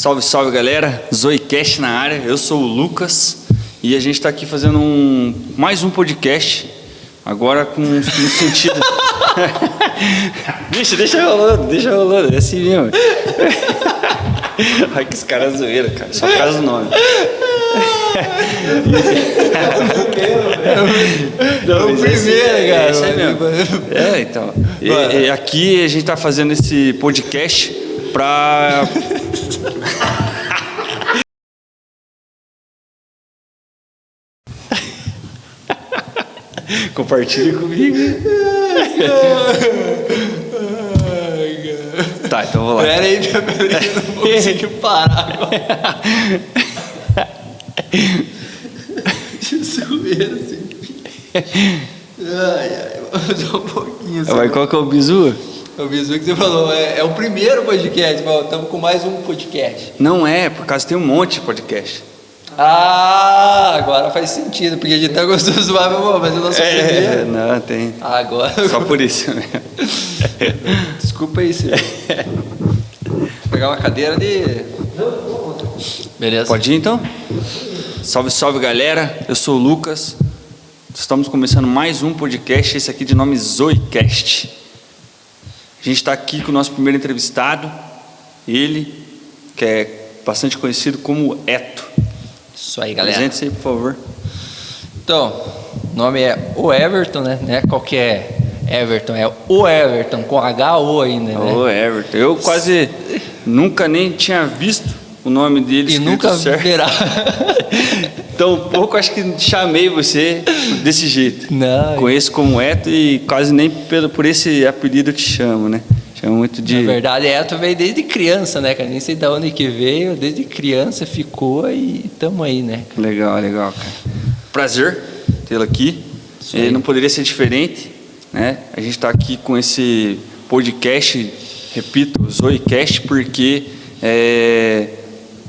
Salve, salve galera, Zoicast na área, eu sou o Lucas e a gente está aqui fazendo mais um podcast, agora no sentido... deixa rolando, é assim mesmo. Ai que os caras zoeiram, cara, só por causa do nome. Não, o primeiro, cara. Isso aí mesmo. Então. E aqui a gente está fazendo esse podcast para... Compartilhe comigo. Tá, então vou lá. Peraí, não vou conseguir parar agora. Que zoeira, assim. Vamos fazer um pouquinho. Vai, qual que é o bizu? O bizu que você falou, é o primeiro podcast, estamos com mais um podcast. Não é, por causa tem um monte de podcast. Ah, agora faz sentido, porque a gente tá gostando de zoar, mas eu não sou o primeiro. Não, tem. Agora. Só por isso mesmo. Desculpa aí, Ciro. Vou pegar uma cadeira de... Beleza. Pode ir então? Salve, salve galera, eu sou o Lucas. Estamos começando mais um podcast, esse aqui de nome Zoicast. A gente está aqui com o nosso primeiro entrevistado, ele, que é bastante conhecido como Eto. Isso aí, galera. Presente-se aí, por favor. Então, o nome é o Everton, né? Não é qualquer Everton, é o Everton, com H-O ainda, né? O Everton. Eu quase nunca nem tinha visto o nome dele E escrito nunca certo. verá. Então, pouco acho que chamei você desse jeito. Não. Conheço como Eto e quase nem por esse apelido eu te chamo, né? Chamo muito de... Na verdade, Eto veio desde criança, né, cara? Nem sei de onde que veio, desde criança ficou e tamo aí, né? Legal, cara. Prazer tê-lo aqui. Não poderia ser diferente, né? A gente está aqui com esse podcast, repito, Zoicast, porque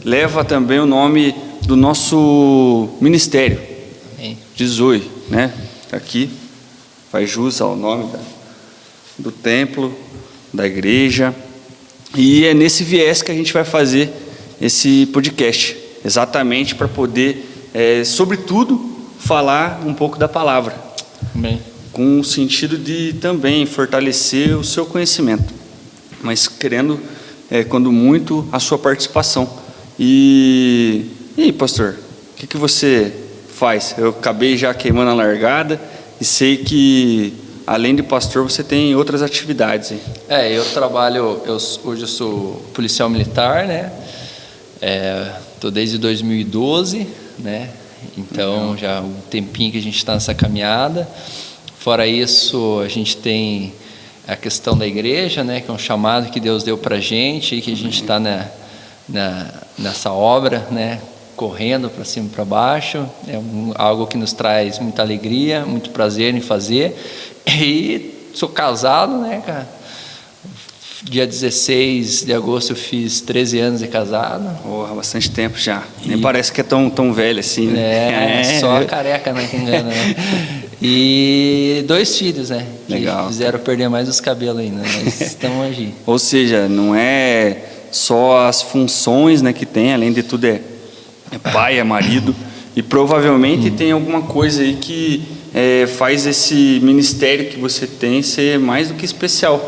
leva também o nome do nosso ministério, de Zoe, né? Tá aqui, faz jus ao nome do templo, da igreja, e é nesse viés que a gente vai fazer esse podcast, exatamente para poder, sobretudo, falar um pouco da palavra, com o sentido de também fortalecer o seu conhecimento, mas querendo, quando muito, a sua participação. E aí, pastor, o que você faz? Eu acabei já queimando a largada e sei que além de pastor, você tem outras atividades aí. Eu trabalho, hoje eu sou policial militar, né? Tô desde 2012, né? Então já há um tempinho que a gente está nessa caminhada. Fora isso, a gente tem a questão da igreja, né? Que é um chamado que Deus deu pra gente e que a gente está nessa obra, né? Correndo para cima e para baixo, algo que nos traz muita alegria, muito prazer em fazer. E sou casado, né, cara? Dia 16 de agosto eu fiz 13 anos de casado. Há bastante tempo já. Nem parece que é tão velho assim, né? Só a careca, né, que engana, né? E 2 filhos, né? Legal. Que fizeram perder mais os cabelos ainda, mas estamos aqui. Ou seja, não é só as funções, né, que tem, além de tudo é pai, é marido, e provavelmente tem alguma coisa aí que faz esse ministério que você tem ser mais do que especial.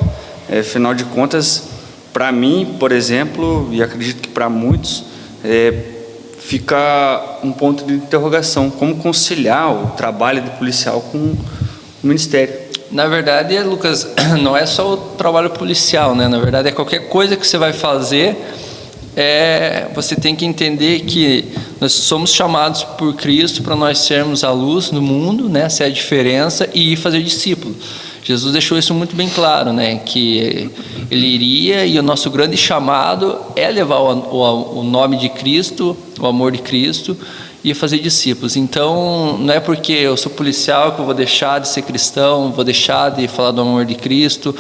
Afinal de contas, para mim, por exemplo, e acredito que para muitos, fica um ponto de interrogação: como conciliar o trabalho de policial com o ministério? Na verdade, Lucas, não é só o trabalho policial, né? Na verdade, é qualquer coisa que você vai fazer. Você tem que entender que nós somos chamados por Cristo para nós sermos a luz do mundo, né? Essa é a diferença, e fazer discípulos. Jesus deixou isso muito bem claro, né? Que Ele iria, e o nosso grande chamado é levar o nome de Cristo, o amor de Cristo, e fazer discípulos. Então, não é porque eu sou policial que eu vou deixar de ser cristão, vou deixar de falar do amor de Cristo,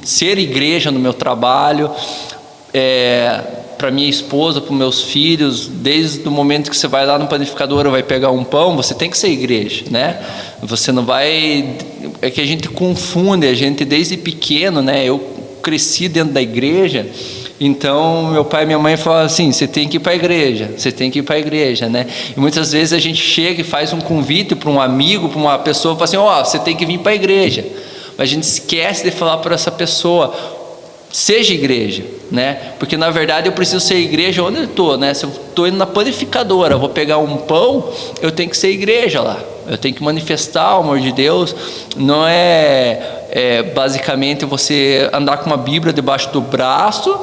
ser igreja no meu trabalho. Para minha esposa, para os meus filhos, desde o momento que você vai lá no panificador ou vai pegar um pão, você tem que ser igreja, né? Você não vai... É que a gente confunde, a gente desde pequeno, né? Eu cresci dentro da igreja. Então, meu pai e minha mãe falavam assim, você tem que ir para a igreja, você tem que ir para a igreja, né? E muitas vezes a gente chega e faz um convite para um amigo, para uma pessoa, fala assim, você tem que vir para a igreja. Mas a gente esquece de falar para essa pessoa, seja igreja, né? Porque na verdade eu preciso ser igreja onde eu estou, né? Se eu estou indo na panificadora, eu vou pegar um pão, eu tenho que ser igreja lá. Eu tenho que manifestar o amor de Deus. Não é basicamente você andar com uma Bíblia debaixo do braço,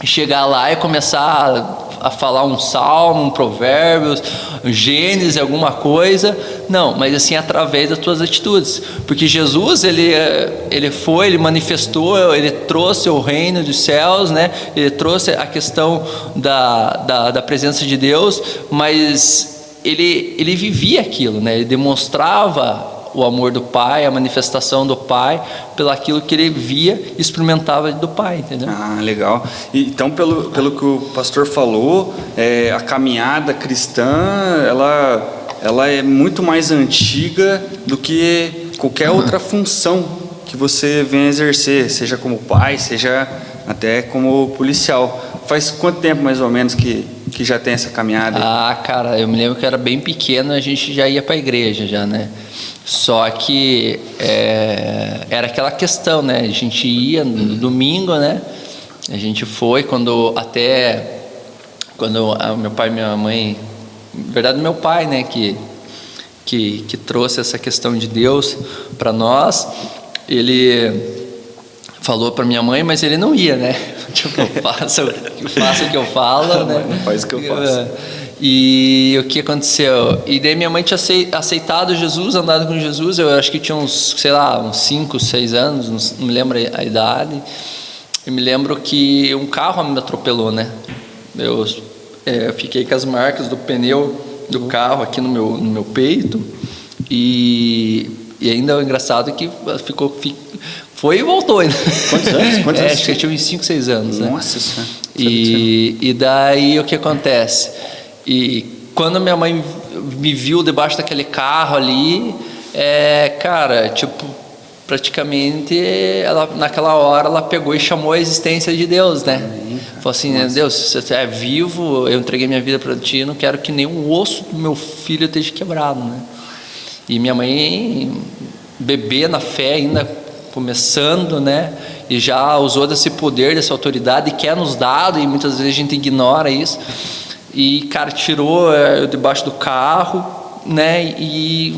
chegar lá e começar a falar um salmo, um provérbios, um Gênesis, alguma coisa. Não, mas assim, através das tuas atitudes. Porque Jesus, ele manifestou, ele trouxe o reino dos céus, né? Ele trouxe a questão da presença de Deus, mas ele vivia aquilo, né? Ele demonstrava o amor do Pai, a manifestação do Pai, pelo aquilo que ele via e experimentava do Pai, entendeu? Legal. Então, pelo que o pastor falou, a caminhada cristã, ela é muito mais antiga do que qualquer outra função que você venha exercer, seja como pai, seja até como policial. Faz quanto tempo, mais ou menos, que já tem essa caminhada? Cara, eu me lembro que eu era bem pequeno, a gente já ia para a igreja, já, né? Só que era aquela questão, né? A gente ia no domingo, né? A gente foi quando meu pai e minha mãe, na verdade meu pai, né? Que trouxe essa questão de Deus para nós. Ele falou para minha mãe, mas ele não ia, né? Tipo, faça o que eu falo, né? Faz o que eu faço. E o que aconteceu? E daí minha mãe tinha aceitado Jesus, andado com Jesus. Eu acho que tinha uns 5, 6 anos, não me lembro a idade. Eu me lembro que um carro me atropelou, né? Eu fiquei com as marcas do pneu do carro aqui no meu peito. E ainda o engraçado é que foi e voltou ainda. Quantos anos? Acho que eu tinha uns 5, 6 anos, né? Nossa Senhora. E daí o que acontece? E quando minha mãe me viu debaixo daquele carro ali, cara, tipo, praticamente naquela hora ela pegou e chamou a existência de Deus, né? Falou assim, né, Deus, se você é vivo, eu entreguei minha vida para ti, não quero que nenhum osso do meu filho esteja quebrado, né? E minha mãe, bebê na fé ainda, começando, né? E já usou desse poder, dessa autoridade que é nos dado, e muitas vezes a gente ignora isso. E, cara, tirou eu debaixo do carro, né? E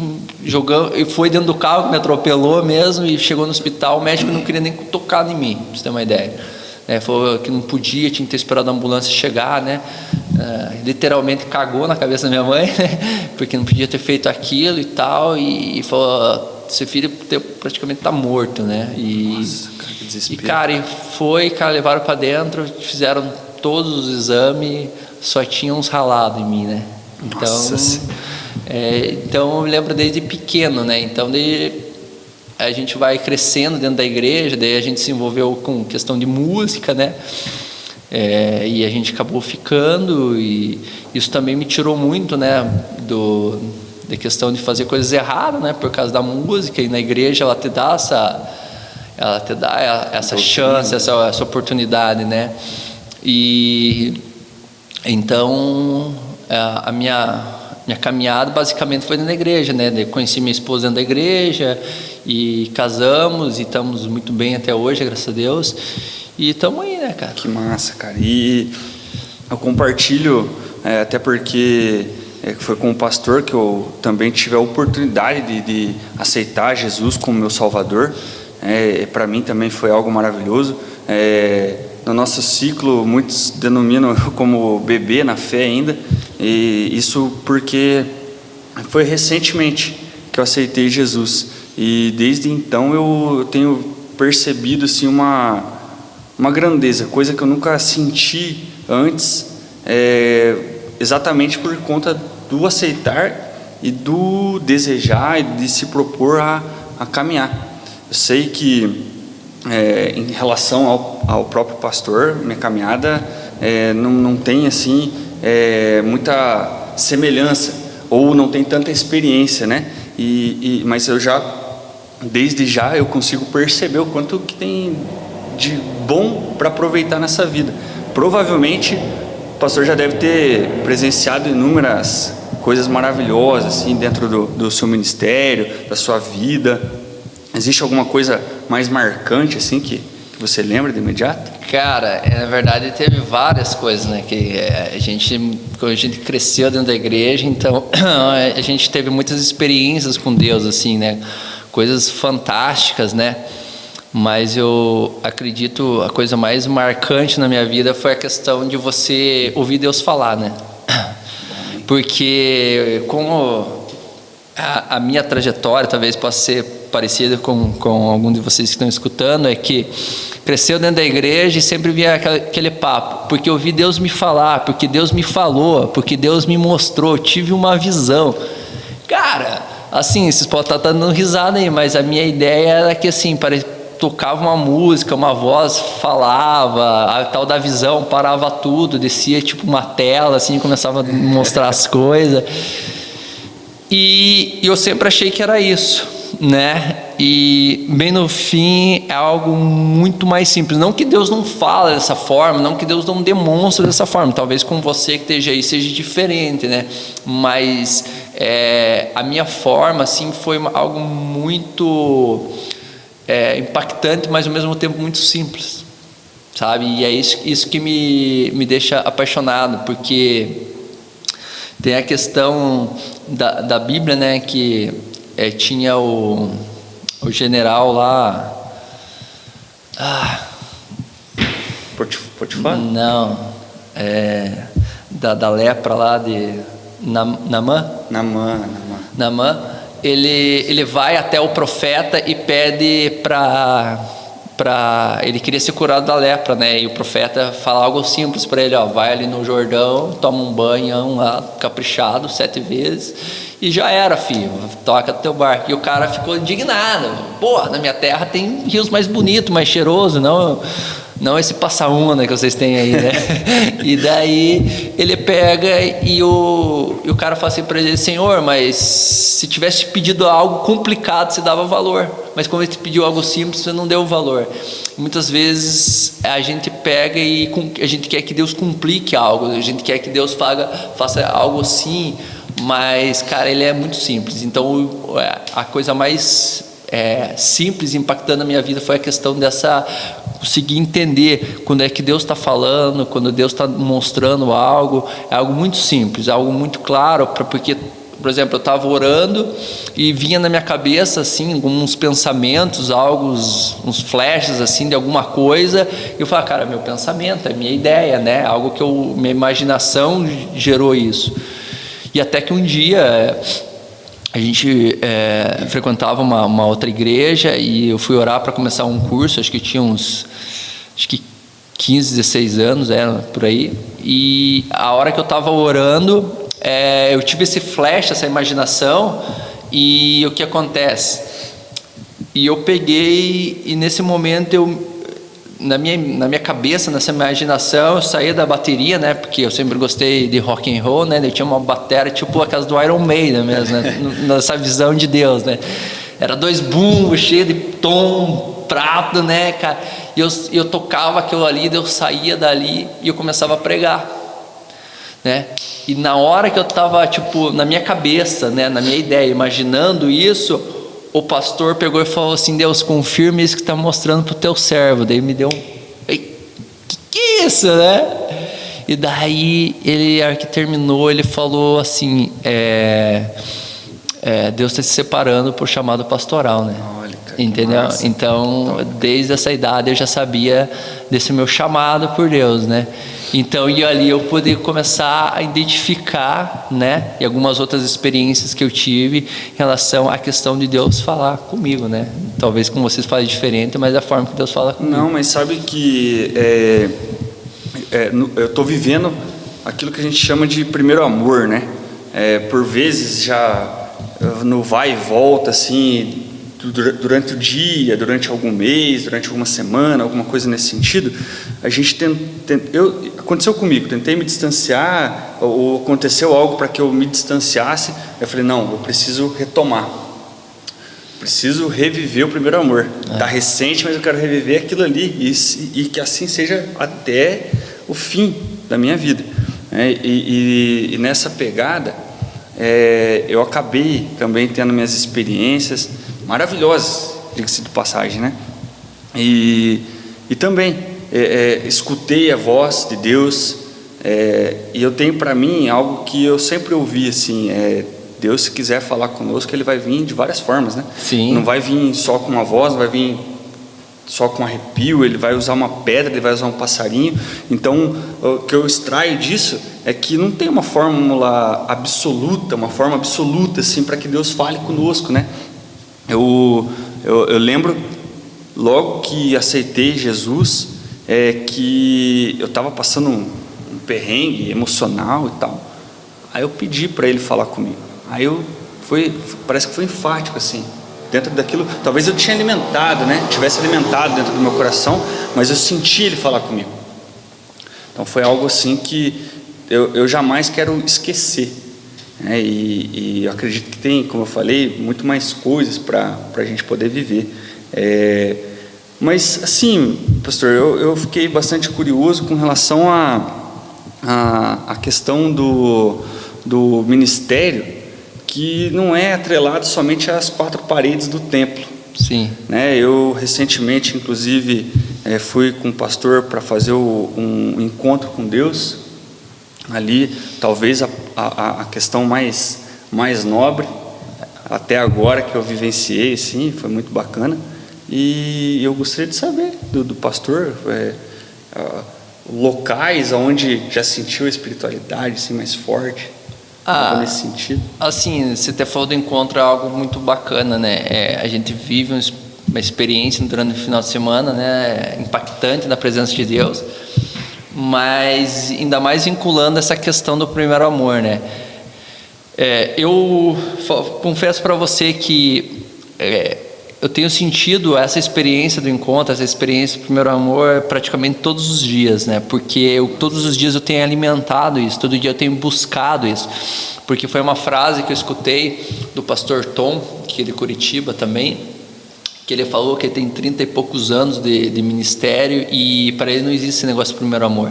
foi dentro do carro que me atropelou mesmo. E chegou no hospital, o médico não queria nem tocar em mim, pra você ter uma ideia. Falou que não podia, tinha que ter esperado a ambulância chegar, né? Literalmente cagou na cabeça da minha mãe, né? Porque não podia ter feito aquilo e tal. E falou: seu filho praticamente tá morto, né? Nossa, cara, que desespero. Cara, levaram para dentro, fizeram todos os exames, só tinha uns ralados em mim, né? Então eu me lembro desde pequeno, né? Então a gente vai crescendo dentro da igreja, daí a gente se envolveu com questão de música, né? E a gente acabou ficando, e isso também me tirou muito, né? Da questão de fazer coisas erradas, né? Por causa da música, e na igreja ela te dá essa chance, essa oportunidade, né? E então a minha caminhada basicamente foi dentro da igreja, né? Eu conheci minha esposa dentro da igreja e casamos, e estamos muito bem até hoje, graças a Deus. E estamos aí, né, cara? Que massa, cara. E eu compartilho, até porque foi com o pastor que eu também tive a oportunidade de aceitar Jesus como meu Salvador. Para mim também foi algo maravilhoso. No nosso ciclo, muitos denominam eu como bebê na fé ainda. E isso porque foi recentemente que eu aceitei Jesus. E desde então eu tenho percebido assim, uma grandeza, coisa que eu nunca senti antes, exatamente por conta do aceitar e do desejar e de se propor a caminhar. Eu sei que em relação ao próprio pastor, minha caminhada não tem assim muita semelhança, ou não tem tanta experiência, né? Mas desde já eu consigo perceber o quanto que tem de bom para aproveitar nessa vida. Provavelmente o pastor já deve ter presenciado inúmeras coisas maravilhosas assim, dentro do seu ministério, da sua vida. Existe alguma coisa mais marcante assim que você lembra de imediato? Cara, na verdade teve várias coisas, né? Que quando a gente cresceu dentro da igreja, então a gente teve muitas experiências com Deus, assim, né? Coisas fantásticas, né? Mas eu acredito a coisa mais marcante na minha vida foi a questão de você ouvir Deus falar, né? Porque como a minha trajetória talvez possa ser parecida com algum de vocês que estão escutando, é que cresceu dentro da igreja e sempre via aquele papo, porque eu ouvi Deus me falar, porque Deus me falou, porque Deus me mostrou, tive uma visão. Cara, assim, vocês podem estar dando risada aí, mas a minha ideia era que assim, tocava uma música, uma voz falava, a tal da visão, parava tudo, descia tipo uma tela, assim, começava a mostrar as coisas. E eu sempre achei que era isso, né? E bem no fim é algo muito mais simples. Não que Deus não fala dessa forma, não que Deus não demonstre dessa forma. Talvez com você que esteja aí seja diferente, né? Mas a minha forma, assim, foi algo muito impactante, mas ao mesmo tempo muito simples, sabe? E é isso que me deixa apaixonado, porque tem a questão da Bíblia, né? Que tinha o general lá. Potifar? Não, da lepra lá de Naamã. Ele vai até o profeta e pede ele queria ser curado da lepra, né? E o profeta fala algo simples para ele, ó, vai ali no Jordão, toma um banho lá, caprichado 7 vezes e já era, filho, toca no teu barco. E o cara ficou indignado. Pô, na minha terra tem rios mais bonitos, mais cheirosos, não esse passa-onda que vocês têm aí, né? E daí ele pega e o cara fala assim para ele: Senhor, mas se tivesse pedido algo complicado, você dava valor, mas como ele te pediu algo simples, você não deu valor. Muitas vezes a gente pega e a gente quer que Deus complique algo, a gente quer que Deus faça algo assim, mas cara, ele é muito simples. Então a coisa mais simples, impactando a minha vida, foi a questão conseguir entender quando é que Deus está falando, quando Deus está mostrando algo. É algo muito simples, algo muito claro, porque, por exemplo, eu estava orando e vinha na minha cabeça assim alguns pensamentos, uns flashes assim de alguma coisa, e eu falava, cara, meu pensamento, é minha ideia, né? Algo que minha imaginação gerou isso. E até que um dia a gente frequentava uma outra igreja e eu fui orar para começar um curso, acho que tinha uns 15, 16 anos, por aí. E a hora que eu estava orando, eu tive esse flash, essa imaginação, e o que acontece? E eu peguei, e nesse momento na minha cabeça, nessa imaginação, eu saía da bateria, né? Porque eu sempre gostei de rock and roll, né? Eu tinha uma bateria tipo aquelas do Iron Maiden mesmo, né? Nessa visão de Deus, né? Era 2 bumbos cheios de tom, prato, né, cara? E eu tocava aquilo ali, eu saía dali e eu começava a pregar, né? E na hora que eu estava, tipo, na minha cabeça, né? Na minha ideia, imaginando isso, o pastor pegou e falou assim: Deus, confirme isso que está mostrando para o teu servo. Daí me deu que é isso, né? E daí a hora que terminou, ele falou assim: Deus está se separando por chamado pastoral, né? Olha, cara, entendeu? Então, desde essa idade eu já sabia desse meu chamado por Deus, né? Então, e ali eu pude começar a identificar, né? E algumas outras experiências que eu tive em relação à questão de Deus falar comigo, né? Talvez com vocês fale diferente, mas é a forma que Deus fala comigo. Não, mas sabe que eu estou vivendo aquilo que a gente chama de primeiro amor, né? Por vezes já no vai e volta, assim, durante o dia, durante algum mês, durante alguma semana, alguma coisa nesse sentido, a gente aconteceu comigo, tentei me distanciar, ou aconteceu algo para que eu me distanciasse, eu falei, não, eu preciso retomar, preciso reviver o primeiro amor. Tá recente, mas eu quero reviver aquilo ali e que assim seja até o fim da minha vida. E nessa pegada, eu acabei também tendo minhas experiências maravilhosas, diga-se de passagem, né? E também escutei a voz de Deus, e eu tenho para mim algo que eu sempre ouvi assim, Deus, se quiser falar conosco, Ele vai vir de várias formas, né? Sim. Não vai vir só com uma voz, não vai vir só com arrepio, Ele vai usar uma pedra, Ele vai usar um passarinho. Então, o que eu extraio disso é que não tem uma fórmula absoluta, uma forma absoluta assim para que Deus fale conosco, né? Eu lembro logo que aceitei Jesus, que eu estava passando um perrengue emocional e tal. Aí eu pedi para Ele falar comigo. Aí parece que foi enfático assim, dentro daquilo. Talvez eu tivesse alimentado dentro do meu coração, mas eu senti Ele falar comigo. Então foi algo assim que eu jamais quero esquecer, né? E eu acredito que tem, como eu falei, muito mais coisas para a gente poder viver. Mas assim, pastor, eu fiquei bastante curioso com relação à questão do ministério, que não é atrelado somente às quatro paredes do templo. Sim. Né? Eu recentemente, inclusive, fui com o pastor para fazer um encontro com Deus. Ali, talvez a questão mais nobre até agora que eu vivenciei, sim, foi muito bacana. E eu gostaria de saber do pastor locais onde já sentiu a espiritualidade assim, mais forte. Nesse sentido. Assim, você até falou do encontro, é algo muito bacana, né? A gente vive uma experiência durante o final de semana, né? Impactante na presença de Deus, mas ainda mais vinculando essa questão do primeiro amor, né? Eu confesso para você que eu tenho sentido essa experiência do encontro, essa experiência do primeiro amor praticamente todos os dias, né? Porque todos os dias eu tenho alimentado isso, todo dia eu tenho buscado isso. Porque foi uma frase que eu escutei do pastor Tom, que é de Curitiba também, que ele falou que ele tem 30 e poucos anos de ministério e para ele não existe esse negócio de primeiro amor.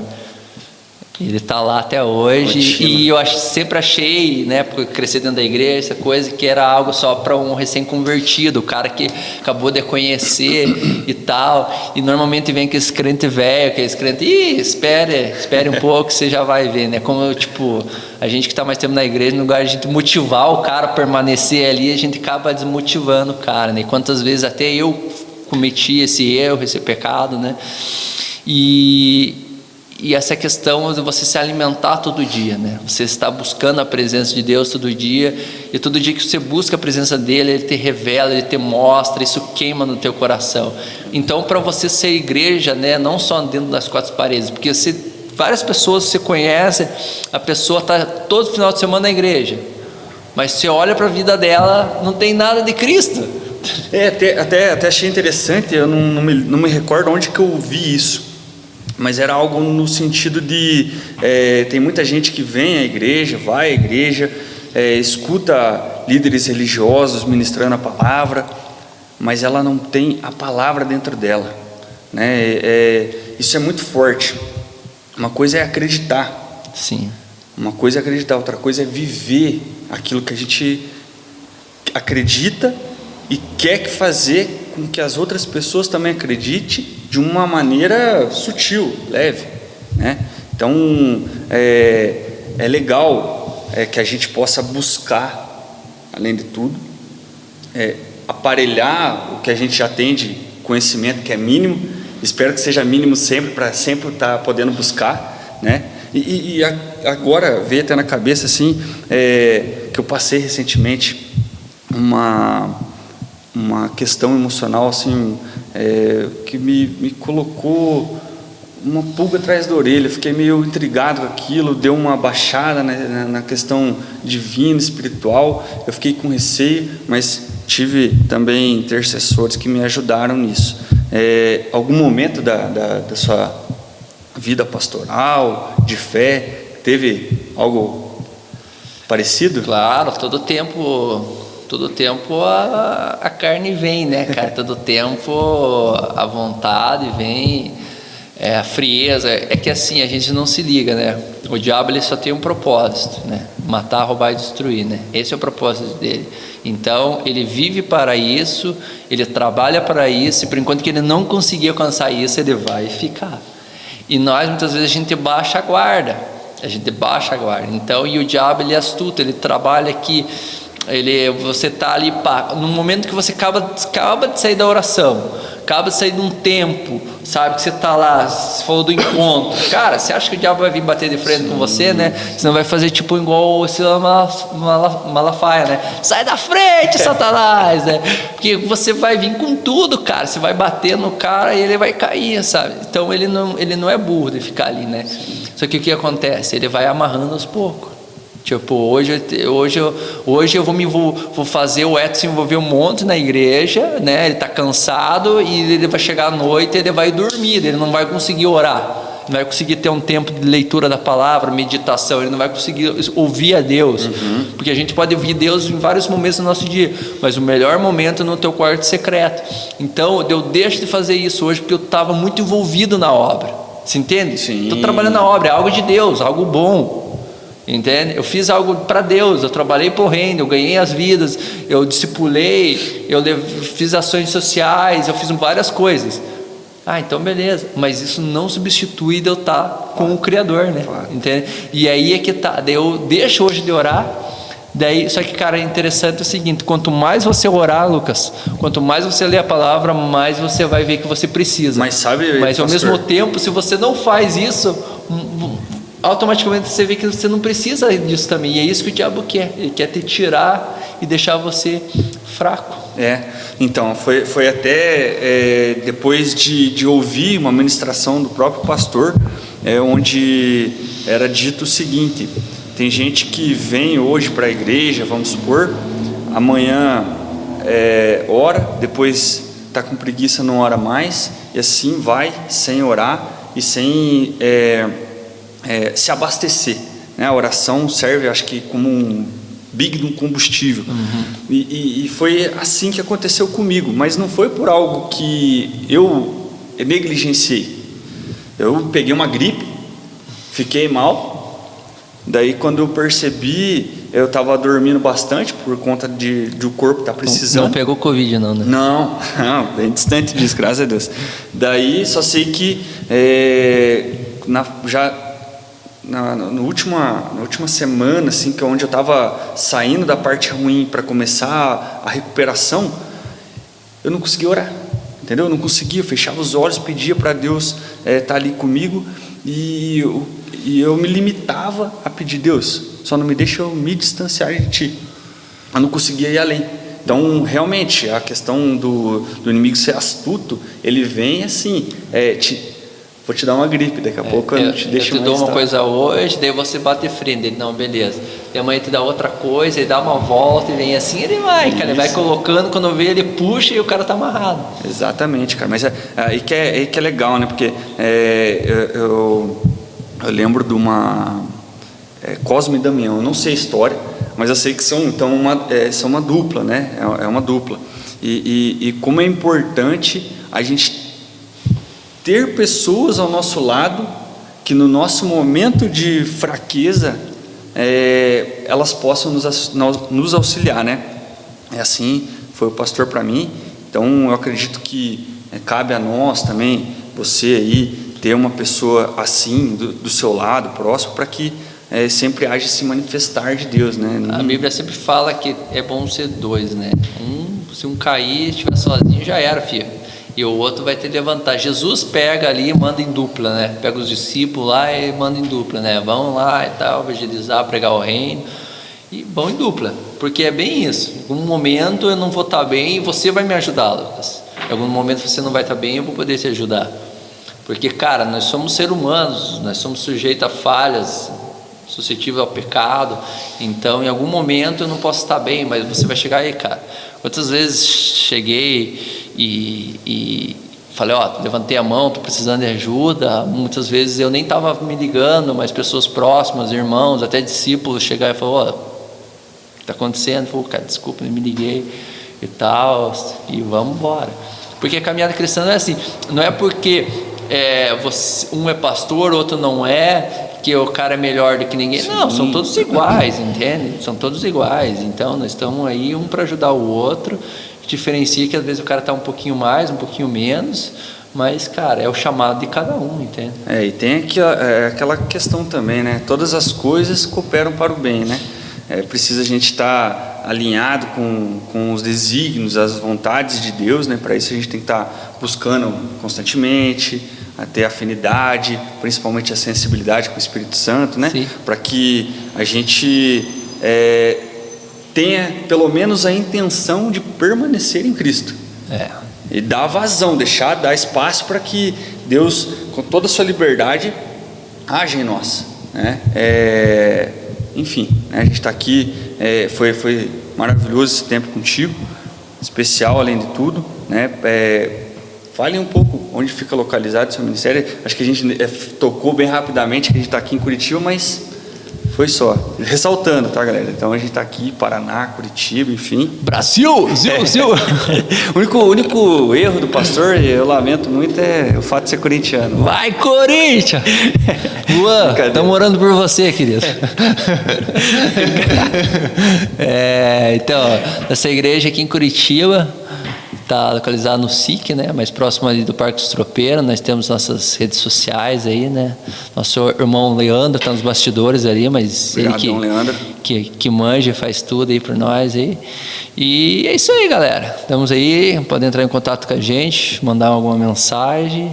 Ele está lá até hoje. Ótimo. E eu sempre achei, né, porque crescer dentro da igreja, essa coisa, que era algo só para um recém-convertido, o cara que acabou de conhecer e tal. E normalmente vem aqueles crente velho, aqueles crente, espere um pouco que você já vai ver, né? Como, tipo, a gente que está mais tempo na igreja, no lugar de a gente motivar o cara a permanecer ali, a gente acaba desmotivando o cara, né? E quantas vezes até eu cometi esse erro, esse pecado, né? E essa questão de você se alimentar todo dia, né? Você está buscando a presença de Deus todo dia, e todo dia que você busca a presença dele, ele te revela, ele te mostra, isso queima no teu coração. Então, para você ser igreja, né, não só dentro das quatro paredes, porque várias pessoas você conhece, a pessoa está todo final de semana na igreja, mas você olha para a vida dela, não tem nada de Cristo. Até achei interessante, eu não me recordo onde que eu ouvi isso. Mas era algo no sentido de tem muita gente que vem à igreja, vai à igreja, escuta líderes religiosos ministrando a palavra, mas ela não tem a palavra dentro dela, né? Isso é muito forte. Uma coisa é acreditar. Sim. Uma coisa é acreditar, outra coisa é viver aquilo que a gente acredita e quer fazer com que as outras pessoas também acreditem de uma maneira sutil, leve, né? Então é legal que a gente possa buscar, além de tudo, aparelhar o que a gente já tem de conhecimento, que é mínimo. Espero que seja mínimo sempre, para sempre estar podendo buscar, né? E agora veio até na cabeça assim, que eu passei recentemente uma questão emocional assim, que me colocou uma pulga atrás da orelha. Fiquei meio intrigado com aquilo, deu uma baixada na questão divina, espiritual. Eu fiquei com receio, mas tive também intercessores que me ajudaram nisso. Algum momento da sua vida pastoral, de fé, teve algo parecido? Claro, todo tempo todo tempo a carne vem, né, cara? Todo tempo a vontade vem, a frieza. É que assim, a gente não se liga, né? O diabo, ele só tem um propósito, né? Matar, roubar e destruir, né? Esse é o propósito dele. Então, ele vive para isso, ele trabalha para isso, e por enquanto que ele não conseguir alcançar isso, ele vai ficar. E nós, muitas vezes, a gente baixa a guarda. Então, e o diabo, ele é astuto, ele trabalha aqui. Você está ali, no momento que você acaba de sair da oração, acaba de sair de um tempo, sabe, que você está lá, você falou do encontro, cara, você acha que o diabo vai vir bater de frente com você, né? Você não vai fazer tipo igual esse Malafaia, né? Sai da frente, Satanás, né? Porque você vai vir com tudo, cara, você vai bater no cara e ele vai cair, sabe? Então ele não é burro de ficar ali, né? Só que o que acontece? Ele vai amarrando aos poucos. Tipo, hoje eu vou fazer o Edson se envolver um monte na igreja, né? Ele está cansado e ele vai chegar à noite e ele vai dormir, ele não vai conseguir orar, não vai conseguir ter um tempo de leitura da palavra, meditação, ele não vai conseguir ouvir a Deus, porque a gente pode ouvir Deus em vários momentos do nosso dia, mas o melhor momento é no teu quarto secreto. Então eu deixo de fazer isso hoje porque eu estava muito envolvido na obra, você entende? Estou trabalhando na obra, é algo de Deus, algo bom. Entende? Eu fiz algo para Deus, eu trabalhei por reino, eu ganhei as vidas, eu discipulei, eu fiz ações sociais, eu fiz várias coisas. Então beleza, mas isso não substitui de eu estar com o Criador, né? Entende? E aí é que tá, daí eu deixo hoje de orar, daí, só que cara, é interessante o seguinte, quanto mais você orar, Lucas, quanto mais você ler a palavra, mais você vai ver que você precisa. Mas ao mesmo tempo, se você não faz isso, automaticamente você vê que você não precisa disso também, e é isso que o diabo quer, ele quer te tirar e deixar você fraco. Então, foi até depois de ouvir uma ministração do próprio pastor, onde era dito o seguinte: tem gente que vem hoje para a igreja, vamos supor, amanhã ora, depois está com preguiça, não ora mais, e assim vai, sem orar e sem se abastecer, né? A oração serve, acho que, como um big combustível. E foi assim que aconteceu comigo, mas não foi por algo que eu negligenciei. Eu peguei uma gripe, fiquei mal, daí quando eu percebi, eu estava dormindo bastante por conta de o corpo estar precisando. Não pegou Covid não, né? Não, bem distante disso, graças a Deus. Daí só sei que na última semana, assim, que é onde eu estava saindo da parte ruim para começar a recuperação, eu não conseguia orar, entendeu? Eu não conseguia, eu fechava os olhos, pedia para Deus estar ali comigo, e eu me limitava a pedir: Deus, só não me deixa eu me distanciar de Ti. Eu não conseguia ir além. Então, realmente, a questão do inimigo ser astuto, ele vem assim, vou te dar uma gripe, daqui a pouco eu não te deixo mais. Eu te dou uma coisa hoje, daí você bate frente, ele, não, beleza. E amanhã te dá outra coisa, ele dá uma volta, e vem assim, ele vai, cara, ele vai colocando, quando vê, ele puxa e o cara tá amarrado. Exatamente, cara, mas aí que é legal, né, porque eu lembro de uma Cosme e Damião, eu não sei a história, mas eu sei que são uma dupla, né, é uma dupla, e como é importante a gente ter pessoas ao nosso lado que no nosso momento de fraqueza elas possam nos auxiliar, né? Assim foi o pastor para mim. Então eu acredito que cabe a nós também, você aí, ter uma pessoa assim do seu lado, próximo, para que sempre haja esse manifestar de Deus, né? A Bíblia sempre fala que é bom ser dois, né? Se um cair, estiver sozinho, já era, filho. E o outro vai ter que levantar. Jesus pega ali e manda em dupla, né? Pega os discípulos lá e manda em dupla, né? Vão lá e tal, evangelizar, pregar o reino, e vão em dupla, porque é bem isso. Em algum momento eu não vou estar bem e você vai me ajudar, Lucas. Em algum momento você não vai estar bem, eu vou poder te ajudar. Porque, cara, nós somos seres humanos, nós somos sujeitos a falhas, suscetíveis ao pecado. Então, em algum momento eu não posso estar bem, mas você vai chegar aí, cara. Quantas vezes cheguei e falei, levantei a mão, estou precisando de ajuda. Muitas vezes eu nem estava me ligando, mas pessoas próximas, irmãos, até discípulos chegaram e falaram: está acontecendo? Pô, cara, desculpa, não me liguei e tal, e vamos embora. Porque a caminhada cristã não é assim, não é porque um é pastor, outro não é, que o cara é melhor do que ninguém. Sim. Não, são todos iguais, entende? São todos iguais. Então, nós estamos aí um para ajudar o outro. Diferencia que às vezes o cara está um pouquinho mais, um pouquinho menos, mas, cara, é o chamado de cada um, entende? E tem aqui, aquela questão também, né? Todas as coisas cooperam para o bem, né? Precisa a gente estar alinhado com os desígnios, as vontades de Deus, né? Para isso a gente tem que estar buscando constantemente, a ter afinidade, principalmente a sensibilidade com o Espírito Santo, né? Para que a gente tenha pelo menos a intenção de permanecer em Cristo. E dar vazão, dar espaço para que Deus, com toda a sua liberdade, age em nós, né? Enfim, né? A gente está aqui, foi maravilhoso esse tempo contigo, especial além de tudo, né? Fale um pouco onde fica localizado o seu ministério. Acho que a gente tocou bem rapidamente que a gente está aqui em Curitiba, mas foi só. Ressaltando, tá, galera? Então a gente está aqui, Paraná, Curitiba, enfim. Brasil! Zil! O único erro do pastor, eu lamento muito, é o fato de ser corintiano. Vai, Corinthians! Luan, estamos orando por você, querido. Então, essa igreja aqui em Curitiba está localizada no SIC, né? Mais próximo ali do Parque dos Tropeiros. Nós temos nossas redes sociais aí, né? Nosso irmão Leandro está nos bastidores ali, mas obrigado, ele que manja, faz tudo aí por nós aí. E é isso aí, galera. Estamos aí, pode entrar em contato com a gente, mandar alguma mensagem.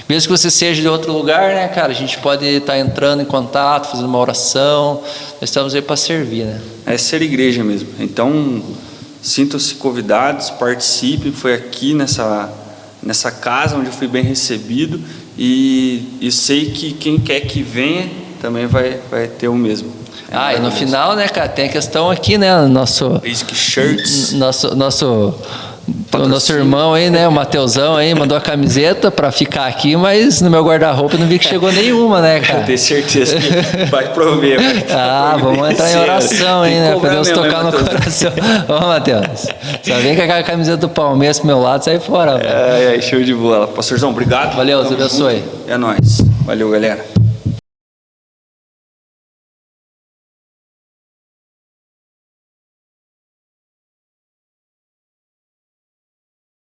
Mesmo que você seja de outro lugar, né, cara? A gente pode estar entrando em contato, fazendo uma oração. Nós estamos aí para servir, né? É ser igreja mesmo. Então, sintam-se convidados, participem. Foi aqui nessa casa onde eu fui bem recebido e sei que quem quer que venha também vai ter o mesmo. E no final, né, cara, tem a questão aqui, né, nosso shirts, o nosso irmão aí, né, o Mateusão aí, mandou a camiseta para ficar aqui, mas no meu guarda-roupa não vi que chegou nenhuma, né, cara? Eu tenho certeza que vai prover. Vamos entrar em oração aí, né, para Deus tocar no coração. Ô, Mateus, só vem com aquela camiseta do Palmeiras pro meu lado, sai fora, velho. Show de bola. Pastorzão, obrigado. Valeu, Deus abençoe. É nóis. Valeu, galera.